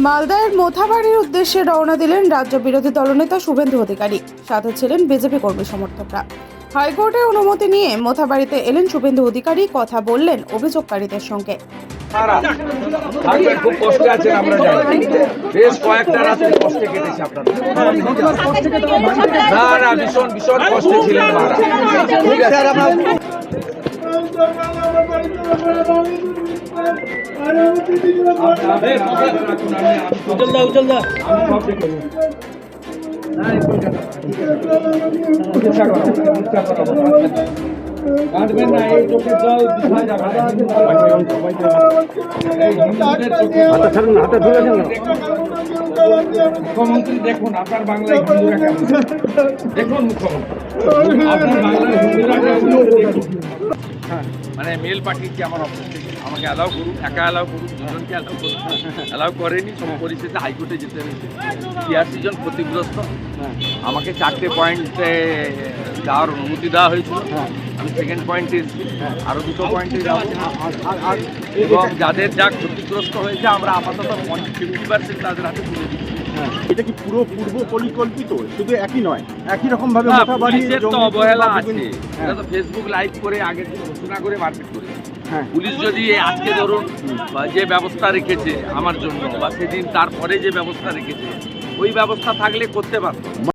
মালদার মোথাবাড়ির উদ্দেশ্যে রওনা দিলেন রাজ্য বিরোধী দলনেতা শুভেন্দু অধিকারী। সাথে ছিলেন বিজেপি কর্মী সমর্থকরা। হাইকোর্টের অনুমতি নিয়ে মোথাবাড়িতে এলেন শুভেন্দু অধিকারী। কথা বললেন অভিযোগকারীদের সঙ্গে। খুব কষ্টে আছেন, আমরা জানি। বেশ কয়েকটা রাত্রে কষ্টে কেটেছে আপনাদের। না না, ভীষণ ভীষণ কষ্টে ছিলেন মারা। ঠিক আছে, মুখ্যমন্ত্রী দেখুন আপনার বাংলায় হিন্দুরা কেমন, দেখুন মুখ্যমন্ত্রী আপনার বাংলায় হিন্দুরা কেমন। মানে মেল পাঠিয়েছি আমার অফিস থেকে, আমাকে অ্যালাউ করুন, একা অ্যালাউ করুন, দুজনকে অ্যালাউ করুন। অ্যালাউ করেনি, সব পরিস্থিতিতে হাইকোর্টে যেতে হয়েছে। ৮৬ জন ক্ষতিগ্রস্ত, আমাকে 4টে পয়েন্টে যাওয়ার অনুমতি দেওয়া হয়েছিল। আমি সেকেন্ড পয়েন্টে এসেছি, আরও 2টো পয়েন্টে যাওয়া, এবং যাদের যা ক্ষতিগ্রস্ত হয়েছে আমরা আপাতত 50% তাদের হাতে তুলে দিচ্ছি। এটা কি পুরো পূর্ব পরিকল্পিত? শুধু একই নয়, একই রকম ভাবে পুলিশের তো অবহেলা আছে। এটা তো ফেসবুক লাইভ করে আগে ঘোষণা করে মারপিট করে। পুলিশ যদি আজকে ধরুন যে ব্যবস্থা রেখেছে আমার জন্য, বা সেদিন তারপরে যে ব্যবস্থা রেখেছে, ওই ব্যবস্থা থাকলে করতে পারতো।